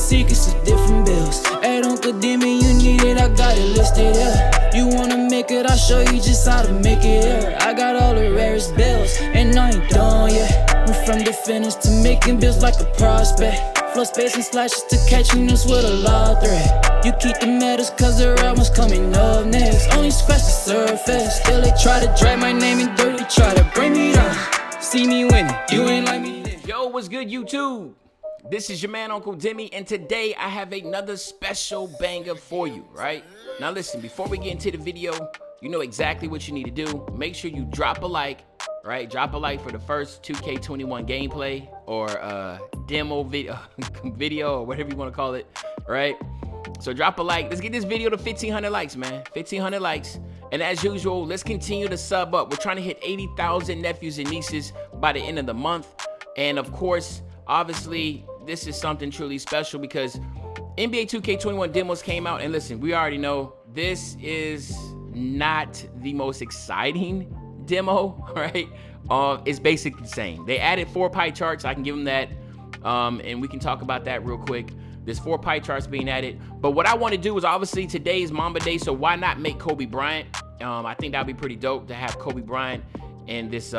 secrets of different bills. At Uncle Demi, you need it, I got it listed here. You wanna make it, I'll show you just how to make it here. I got all the rarest bills, and I ain't done yet. Went from the finish to making bills like a prospect. Flow space and slashes to catching us with a law threat. You keep the medals cause the right one's coming up next. Only scratch the surface. Still they try to drag my name in dirt, they try to bring me down. See me winning, you ain't like me then. Yo, what's good, YouTube? This is your man, Uncle Demi, and today I have another special banger for you, right? Now listen, before we get into the video, you know exactly what you need to do. Make sure you drop a like, right? Drop a like for the first 2K21 gameplay or demo video or whatever you want to call it, right? So drop a like. Let's get this video to 1,500 likes, man. 1,500 likes. And as usual, let's continue to sub up. We're trying to hit 80,000 nephews and nieces by the end of the month. And of course, obviously, this is something truly special because NBA 2K21 demos came out. And listen, we already know this is not the most exciting demo, right? It's basically the same. They added 4 pie charts. I can give them that. And we can talk about that real quick. There's 4 pie charts being added. But what I want to do is obviously today is Mamba Day, so why not make Kobe Bryant? I think that'd be pretty dope to have Kobe Bryant in this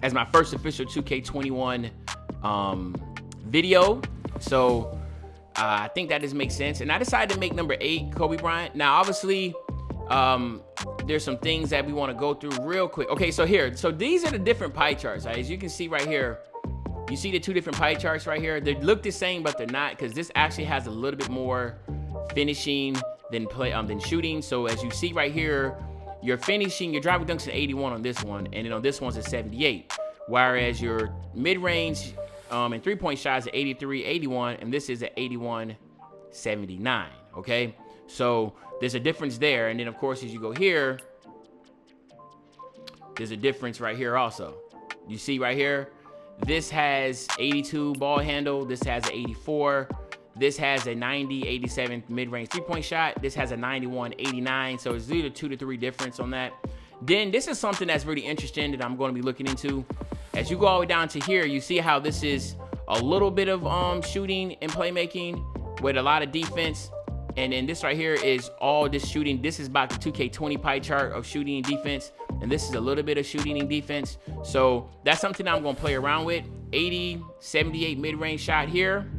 as my first official 2K21 video. So I think that just makes sense. And I decided to make number 8 Kobe Bryant. Now obviously there's some things that we want to go through real quick. Okay, so these are the different pie charts. Right? As you can see right here, you see the 2 different pie charts right here. They look the same, but they're not, because this actually has a little bit more finishing than shooting. So as you see right here, your finishing, your driving dunks at 81 on this one, and then on this one's at 78. Whereas your mid-range and three-point shots at 83, 81, and this is at 81, 79. Okay, so there's a difference there. And then of course, as you go here, there's a difference right here also. You see right here, this has 82 ball handle. This has an 84. This has a 90, 87 mid-range three-point shot. This has a 91, 89. So it's either 2 to 3 difference on that. Then this is something that's really interesting that I'm going to be looking into. As you go all the way down to here, you see how this is a little bit of shooting and playmaking with a lot of defense. And then this right here is all this shooting. This is about the 2K20 pie chart of shooting and defense. And this is a little bit of shooting and defense. So that's something I'm going to play around with. 80, 78 mid-range shot here.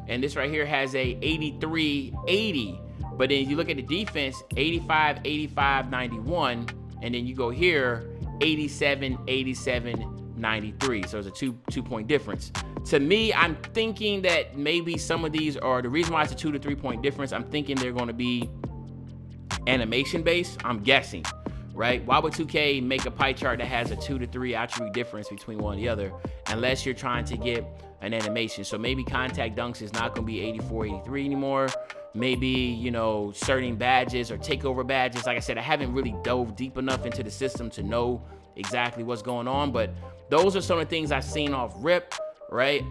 And this right here has a 83, 80. But then you look at the defense, 85, 85, 91. And then you go here, 87, 87, 93. So it's a two-point difference. To me, I'm thinking that maybe some of these are, the reason why it's a 2 to 3 point difference, I'm thinking they're going to be animation based. I'm guessing, right? Why would 2K make a pie chart that has a 2 to 3 attribute difference between one and the other, unless you're trying to get an animation? So maybe contact dunks is not going to be 84, 83 anymore. Maybe, you know, certain badges or takeover badges. Like I said, I haven't really dove deep enough into the system to know exactly what's going on, but those are some of the things I've seen off rip. Right,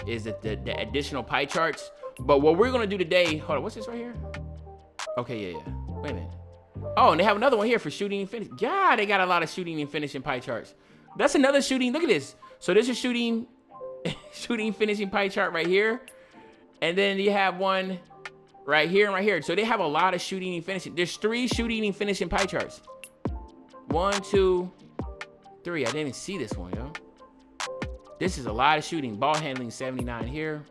is it the additional pie charts? But what we're gonna do today, hold on, what's this right here? Okay, yeah, wait a minute. Oh, and they have another one here for shooting and finish. Yeah, they got a lot of shooting and finishing pie charts. That's another shooting. Look at this. So this is shooting finishing pie chart right here, and then you have one right here and right here. So they have a lot of shooting and finishing. There's 3 shooting and finishing pie charts. 1, 2, 3. I didn't even see this one, yo. This is a lot of shooting. Ball handling 79 here.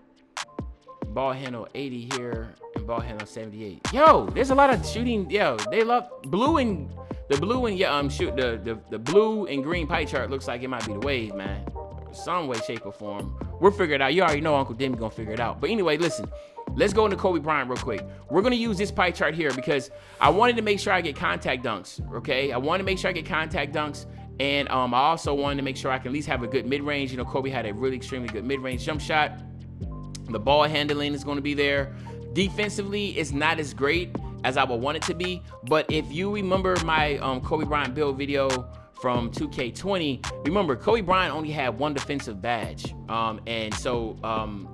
Ball handle 80 here. And ball handle 78. Yo, there's a lot of shooting. Yo, they love the blue and the blue and green pie chart looks like it might be the wave, man. Some way, shape, or form. We'll figure it out. You already know Uncle Demi gonna figure it out. But anyway, listen. Let's go into Kobe Bryant real quick. We're gonna use this pie chart here because I wanted to make sure I get contact dunks. Okay, I want to make sure I get contact dunks. And I also wanted to make sure I can at least have a good mid-range. You know, Kobe had a really extremely good mid-range jump shot. The ball handling is going to be there. Defensively, it's not as great as I would want it to be. But if you remember my Kobe Bryant build video from 2K20, remember, Kobe Bryant only had 1 defensive badge. And so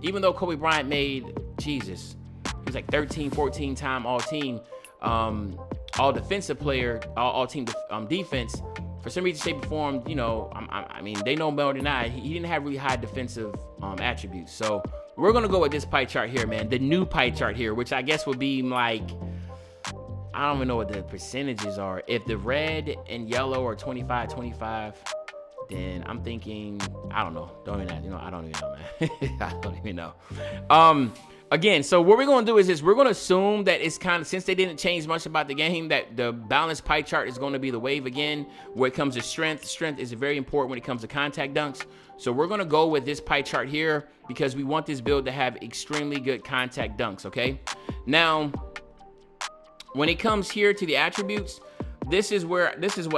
even though Kobe Bryant made, Jesus, he was like 13, 14 time all-team, all defensive player, all-team defense, for some reason, shape, or form, you know, I mean, they know better than I. He didn't have really high defensive attributes. So we're gonna go with this pie chart here, man. The new pie chart here, which I guess would be like, I don't even know what the percentages are. If the red and yellow are 25-25, then I'm thinking, I don't know. Don't even, I don't even know, man. I don't even know. Again, so what we're gonna do is this: we're gonna assume that it's kind of, since they didn't change much about the game, that the balanced pie chart is gonna be the wave again. When it comes to strength, strength is very important when it comes to contact dunks. So we're gonna go with this pie chart here because we want this build to have extremely good contact dunks, okay? Now, when it comes here to the attributes, this is what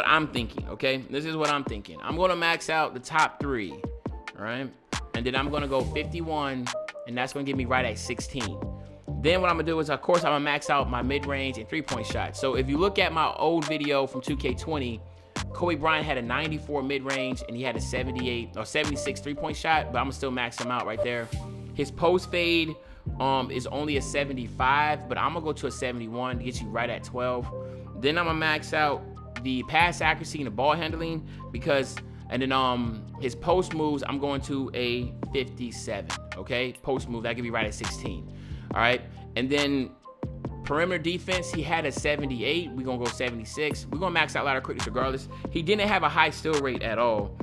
I'm thinking, okay? This is what I'm thinking. I'm gonna max out the top 3, all right? And then I'm gonna go 51, and that's gonna give me right at 16. Then what I'm gonna do is, of course, I'm gonna max out my mid-range and 3-point shot. So if you look at my old video from 2K20, Kobe Bryant had a 94 mid-range and he had a 76 3-point shot, but I'm gonna still max him out right there. His post fade is only a 75, but I'm gonna go to a 71 to get you right at 12. Then I'm gonna max out the pass accuracy and the ball handling and then his post moves, I'm going to a 57, okay? Post move, that could be right at 16, all right? And then perimeter defense, he had a 78. We're gonna go 76. We're gonna max out ladder quickness regardless. He didn't have a high steal rate at all.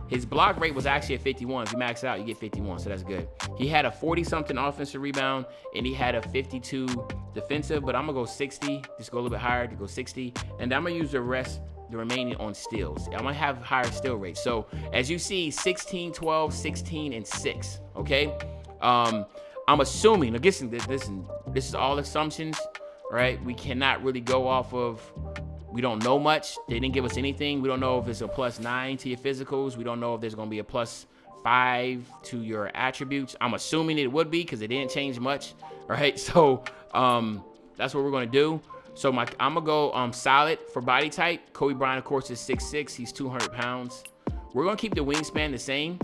His block rate was actually a 51. If you max it out, you get 51, so that's good. He had a 40-something offensive rebound, and he had a 52 defensive, but I'm gonna go 60. Just go a little bit higher to go 60, and I'm gonna use the remaining on steals. I'm gonna have higher steal rates. So as you see, 16, 12, 16, and 6, okay? I'm assuming, listen, this is all assumptions, right? We cannot really go off of, we don't know much. They didn't give us anything. We don't know if it's a +9 to your physicals. We don't know if there's gonna be a +5 to your attributes. I'm assuming it would be because they didn't change much, right? So that's what we're gonna do. So I'm gonna go solid for body type. Kobe Bryant, of course, is 6'6". He's 200 pounds. We're gonna keep the wingspan the same.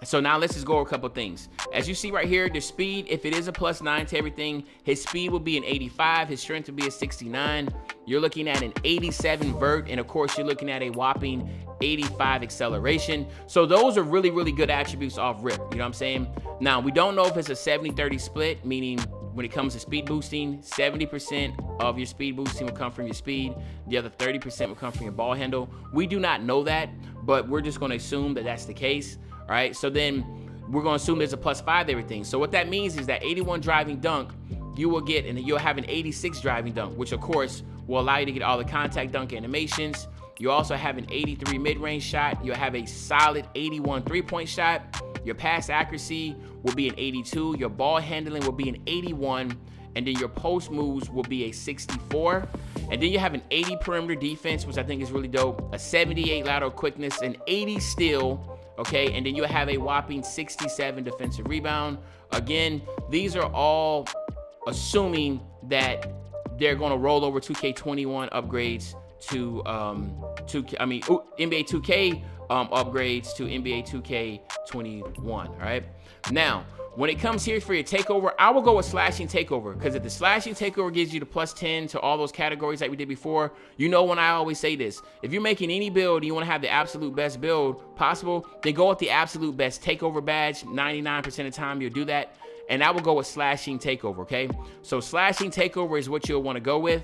So now let's just go over a couple things. As you see right here, the speed, if it is a +9 to everything, his speed will be an 85, his strength will be a 69. You're looking at an 87 vert, and of course, you're looking at a whopping 85 acceleration. So those are really, really good attributes off rip, you know what I'm saying? Now, we don't know if it's a 70-30 split, meaning when it comes to speed boosting, 70% of your speed boosting will come from your speed. The other 30% will come from your ball handle. We do not know that, but we're just gonna assume that that's the case. All right, so then we're gonna assume there's a +5 to everything. So what that means is that 81 driving dunk, you will get, and you'll have an 86 driving dunk, which of course will allow you to get all the contact dunk animations. You also have an 83 mid-range shot. You'll have a solid 81 3-point shot. Your pass accuracy will be an 82. Your ball handling will be an 81. And then your post moves will be a 64. And then you have an 80 perimeter defense, which I think is really dope. A 78 lateral quickness, an 80 steal. Okay, and then you have a whopping 67 defensive rebound. Again, these are all assuming that they're going to roll over 2K21 upgrades to NBA 2K upgrades to NBA 2K21. All right. Now, when it comes here for your takeover, I will go with slashing takeover, because if the slashing takeover gives you the +10 to all those categories like we did before, you know when I always say this, if you're making any build and you want to have the absolute best build possible, then go with the absolute best takeover badge. 99% of the time you'll do that, and I will go with slashing takeover, okay? So slashing takeover is what you'll want to go with,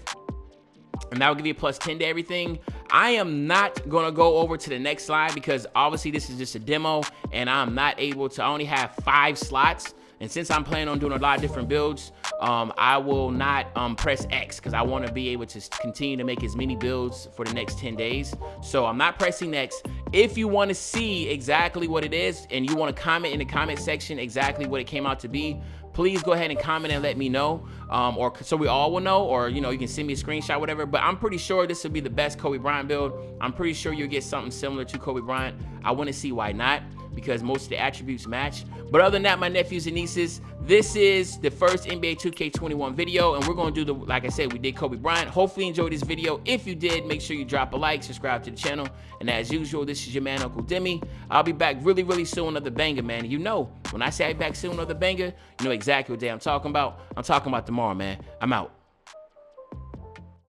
and that will give you a +10 to everything. I am not gonna go over to the next slide because obviously this is just a demo and I'm not able to, I only have 5 slots. And since I'm planning on doing a lot of different builds, I will not press X because I want to be able to continue to make as many builds for the next 10 days. So I'm not pressing X. If you want to see exactly what it is and you want to comment in the comment section exactly what it came out to be, please go ahead and comment and let me know, or so we all will know, or you can send me a screenshot, whatever. But I'm pretty sure this will be the best Kobe Bryant build. I'm pretty sure you'll get something similar to Kobe Bryant. I want to see why not, because most of the attributes match. But other than that, my nephews and nieces, this is the first NBA 2K21 video, and we're going to do like I said, we did Kobe Bryant. Hopefully you enjoyed this video. If you did, make sure you drop a like, subscribe to the channel, and as usual, this is your man, Uncle Demi. I'll be back really, really soon with another banger, man. You know, when I say I'll be back soon with another banger, you know exactly what day I'm talking about. I'm talking about tomorrow, man. I'm out.